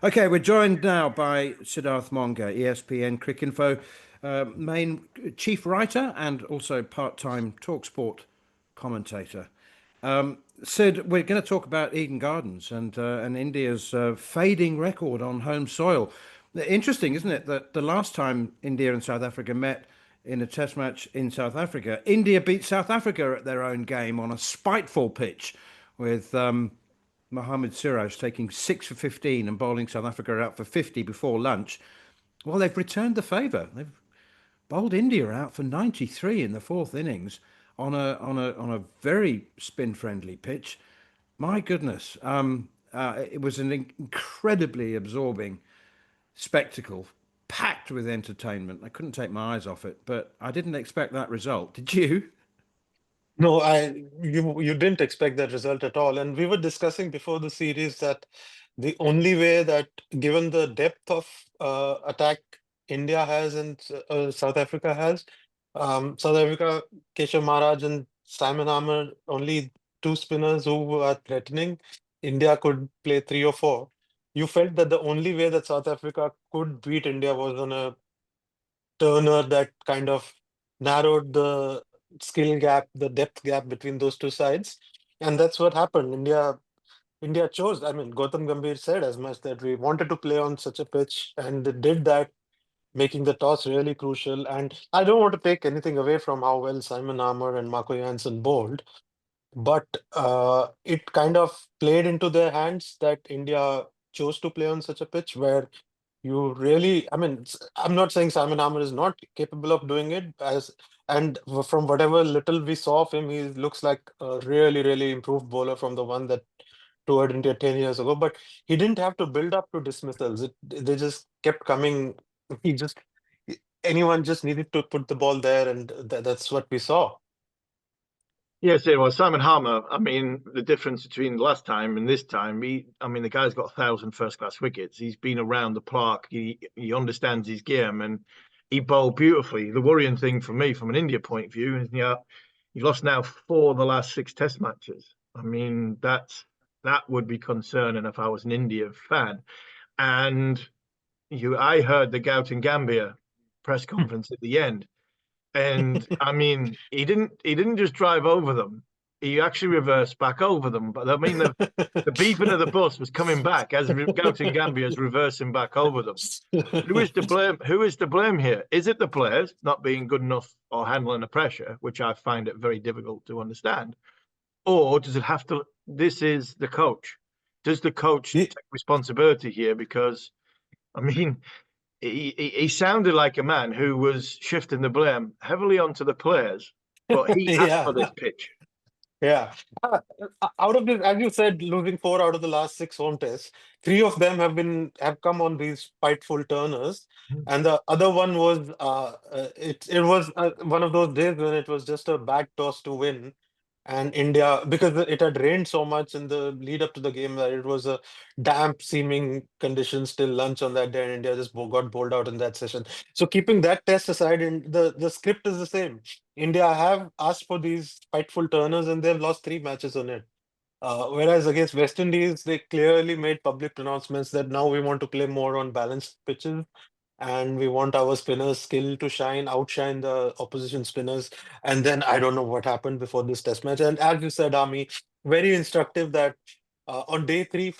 Okay, we're joined now by Sidharth Monga, ESPNCricinfo, main chief writer and also part-time talkSPORT commentator. Sid, we're going to talk about Eden Gardens and India's fading record on home soil. Interesting, isn't it, that the last time India and South Africa met in a test match in South Africa, India beat South Africa at their own game on a spiteful pitch with Mohammad Siraj taking 6 for 15 and bowling South Africa out for 50 before lunch. Well, they've returned the favour. They've bowled India out for 93 in the fourth innings on a very spin-friendly pitch. My goodness, it was an incredibly absorbing spectacle, packed with entertainment. I couldn't take my eyes off it, but I didn't expect that result. Did you? No, you didn't expect that result at all. And we were discussing before the series that the only way that, given the depth of attack India has and South Africa has, South Africa, Keshav Maharaj and Simon Harmer, only two spinners who are threatening. India could play three or four. You felt that the only way that South Africa could beat India was on a turner that kind of narrowed the skill gap, the depth gap between those two sides. And that's what happened. India chose, I mean, Gautam Gambhir said as much that we wanted to play on such a pitch, and they did that, making the toss really crucial. And I don't want to take anything away from how well Simon Harmer and Marco Jansen bowled, but it kind of played into their hands that India chose to play on such a pitch where you really, I mean, I'm not saying Simon Harmer is not capable of doing it, and from whatever little we saw of him, he looks like a really, really improved bowler from the one that toured India 10 years ago. But he didn't have to build up to dismissals. They just kept coming. He just, anyone just needed to put the ball there, and that's what we saw. Yes, it was Simon Harmer. I mean, the difference between last time and this time, the guy's got 1,000 first-class wickets. He's been around the park. He understands his game, and he bowled beautifully. The worrying thing for me, from an India point of view, is you've lost now 4 of the last 6 Test matches. I mean, that would be concerning if I was an India fan. And I heard the Gautam Gambhir press conference at the end. And I mean, he didn't just drive over them. He actually reversed back over them. But I mean, the beeping of the bus was coming back as Gautam Gambhir is reversing back over them. Who is to blame? Who is to blame here? Is it the players not being good enough or handling the pressure, which I find it very difficult to understand, or does it have to? This is the coach. Does the coach take responsibility here? Because, I mean, he sounded like a man who was shifting the blame heavily onto the players, but he asked for this pitch. Yeah. Out of this, as you said, losing 4 out of the last 6 home tests, 3 of them have come on these spiteful turners, and the other one was it was one of those days when it was just a bad toss to win. And India, because it had rained so much in the lead up to the game, that it was a damp seeming conditions till lunch on that day, and India just got bowled out in that session. So keeping that test aside, the script is the same. India have asked for these spiteful turners, and they've lost 3 matches on it. Whereas against West Indies, they clearly made public pronouncements that now we want to play more on balanced pitches, and we want our spinners' skill to outshine the opposition spinners. And then I don't know what happened before this test match. And as you said, Ami, very instructive that on day 3,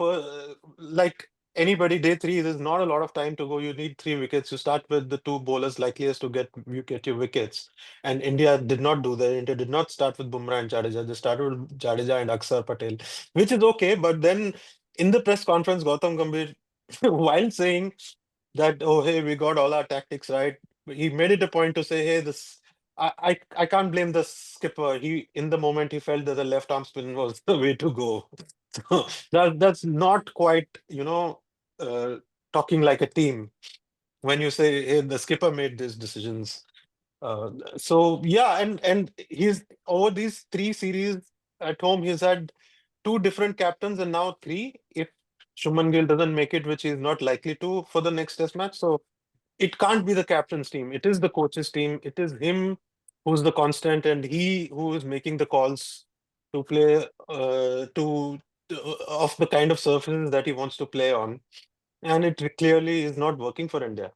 like anybody, day 3, there's not a lot of time to go. You need 3 wickets. You start with the 2 bowlers likeliest to get your wickets. And India did not do that. India did not start with Bumrah and Jadeja. They started with Jadeja and Akshar Patel, which is okay. But then in the press conference, Gautam Gambhir, while saying that, oh, hey, we got all our tactics right, he made it a point to say, hey, this I can't blame the skipper. In the moment he felt that the left arm spin was the way to go. So that's not quite, talking like a team when you say, hey, the skipper made these decisions. So yeah, and he's over these 3 series at home, he's had 2 different captains and now 3 if Shubman Gill doesn't make it, which he's not likely to for the next test match. So it can't be the captain's team. It is the coach's team. It is him who's the constant, and he who is making the calls to play of the kind of surfaces that he wants to play on. and it clearly is not working for India.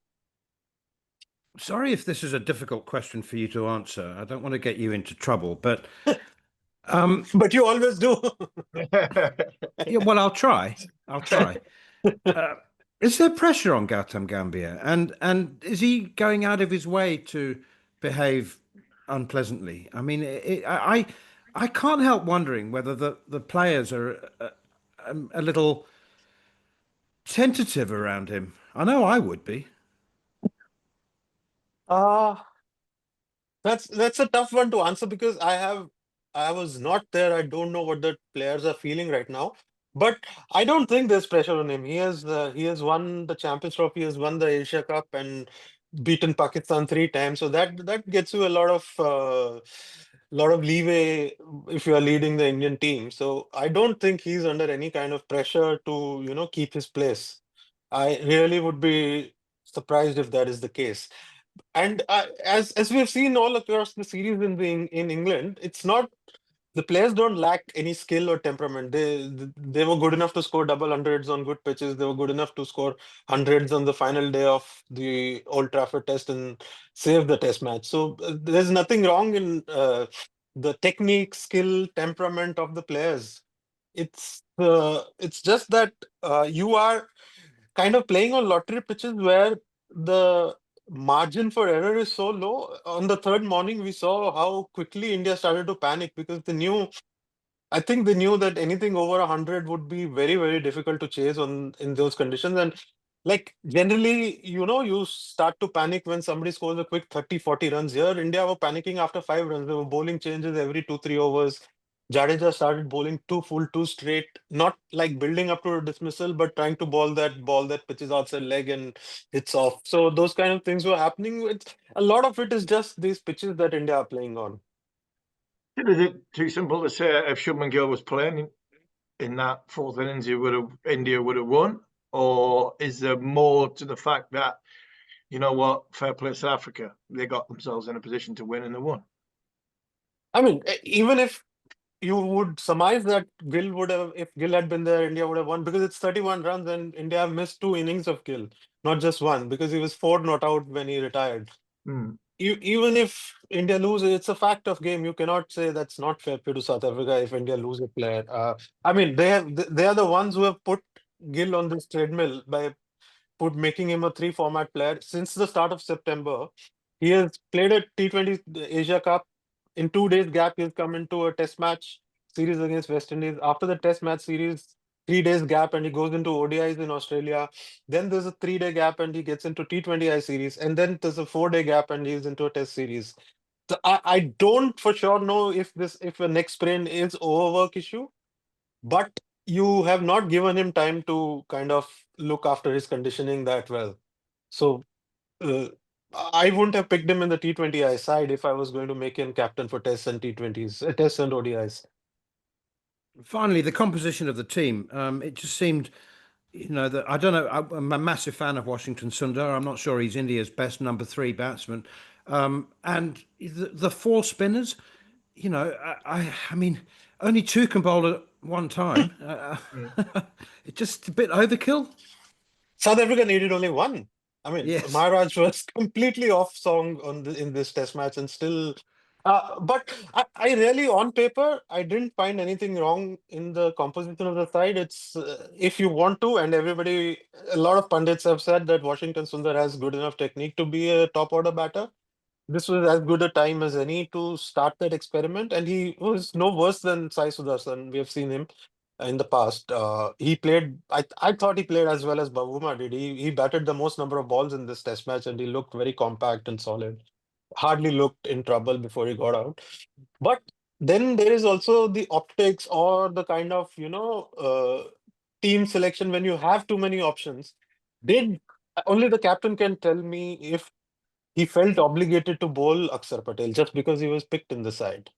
Sorry if this is a difficult question for you to answer. I don't want to get you into trouble, but But you always do. yeah, well, I'll try. I'll try. Is there pressure on Gautam Gambhir, and is he going out of his way to behave unpleasantly? I mean, I can't help wondering whether the players are a little tentative around him. I know I would be. Uh, that's a tough one to answer because I was not there. I don't know what the players are feeling right now. But I don't think there's pressure on him. He has won the Champions Trophy, he has won the Asia Cup and beaten Pakistan 3 times. So that gets you a lot of leeway if you are leading the Indian team. So I don't think he's under any kind of pressure to, keep his place. I really would be surprised if that is the case. And as we have seen all across the series in England, it's not the players don't lack any skill or temperament. They were good enough to score double hundreds on good pitches. They were good enough to score hundreds on the final day of the Old Trafford Test and save the Test match. So there's nothing wrong in the technique, skill, temperament of the players. It's just that you are kind of playing on lottery pitches where the margin for error is so low. On the third morning, we saw how quickly India started to panic because I think they knew that anything over 100 would be very, very difficult to chase in those conditions. And like generally, you start to panic when somebody scores a quick 30, 40 runs. Here, India were panicking after 5 runs. They were bowling changes every 2, 3 overs. Jadeja started bowling two straight, not like building up to a dismissal, but trying to ball that pitches outside leg and hits off. So those kind of things were happening. A lot of it is just these pitches that India are playing on. Is it too simple to say if Shubman Gill was playing in that fourth innings, India would have won? Or is there more to the fact that, you know what, fair play to South Africa, they got themselves in a position to win and they won? I mean, even if you would surmise that if Gill had been there, India would have won because it's 31 runs and India have missed 2 innings of Gill, not just one, because he was 4 not out when he retired. Even if India loses, it's a fact of game. You cannot say that's not fair play to South Africa if India lose a player. I mean, they are the ones who have put Gill on this treadmill by making him a 3 format player since the start of September. He has played a T20 Asia Cup. In 2 days gap, he's come into a test match series against West Indies. After the test match series, 3 days gap, and he goes into ODIs in Australia. Then there's a 3 day gap and he gets into T20I series. And then there's a 4 day gap and he's into a test series. So I don't for sure know if a neck sprain is overwork issue, but you have not given him time to kind of look after his conditioning that well. So uh, I wouldn't have picked him in the T20I side if I was going to make him captain for tests and T20s, tests and ODIs. Finally, the composition of the team. It just seemed, that I don't know. I'm a massive fan of Washington Sundar. I'm not sure he's India's best number 3 batsman. And the 4 spinners, I mean, only 2 can bowl at one time. It's just a bit overkill. South Africa needed only one. I mean, Yes. Maharaj was completely off song in this test match and still. But I really, on paper, I didn't find anything wrong in the composition of the side. It's if you want to, and a lot of pundits have said that Washington Sundar has good enough technique to be a top order batter. This was as good a time as any to start that experiment, and he was no worse than Sai Sudarshan. We have seen him in the past. He played. I thought he played as well as Bavuma did. He batted the most number of balls in this Test match, and he looked very compact and solid. Hardly looked in trouble before he got out. But then there is also the optics or the kind of team selection when you have too many options. Did only the captain can tell me if he felt obligated to bowl Akshar Patel just because he was picked in the side.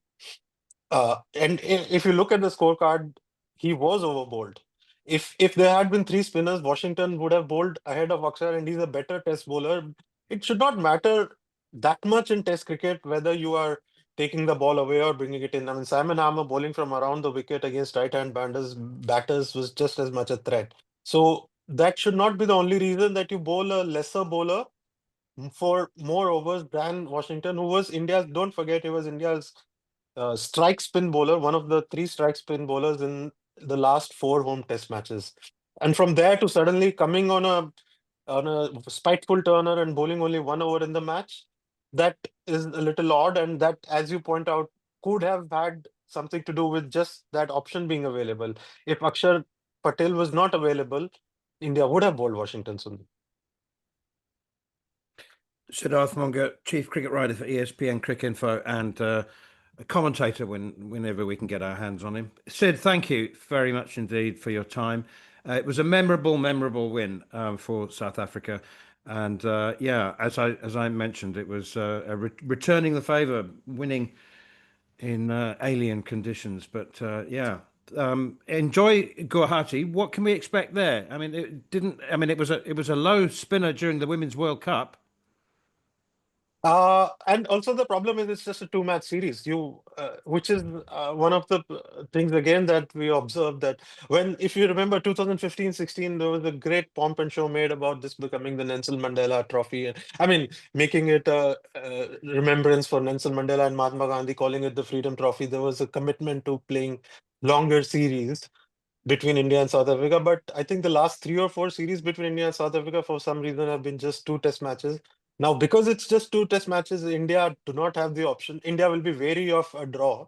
And if you look at the scorecard, he was overbowled. If there had been 3 spinners, Washington would have bowled ahead of Akshar, and he's a better test bowler. It should not matter that much in test cricket whether you are taking the ball away or bringing it in. I mean, Simon Harmer bowling from around the wicket against right-hand batters was just as much a threat. So that should not be the only reason that you bowl a lesser bowler for more overs than Washington, who was India's, don't forget, he was India's strike spin bowler, one of the 3 strike spin bowlers in the last 4 home test matches. And from there to suddenly coming on a spiteful turner and bowling only 1 over in the match, that is a little odd. And that, as you point out, could have had something to do with just that option being available. If Akshar Patel was not available, India would have bowled Washington soon. Sidharth Monga, chief cricket writer for ESPNCricinfo and a commentator whenever we can get our hands on him. Sid, thank you very much indeed for your time. It was a memorable win for South Africa, and yeah, as I mentioned, it was returning the favour, winning in alien conditions. But yeah, enjoy Guwahati. What can we expect there? I mean, it didn't. I mean, it was a low spinner during the Women's World Cup. And also the problem is it's just a 2-match series. Which is one of the things again that we observed, that if you remember 2015-16, there was a great pomp and show made about this becoming the Nelson Mandela Trophy. And I mean, making it a remembrance for Nelson Mandela and Mahatma Gandhi, calling it the Freedom Trophy. There was a commitment to playing longer series between India and South Africa. But I think the last 3 or 4 series between India and South Africa, for some reason, have been just 2 test matches. Now, because it's just 2 test matches, India do not have the option. India will be wary of a draw.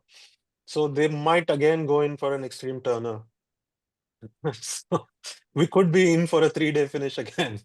So they might again go in for an extreme turner. So we could be in for a 3-day finish again.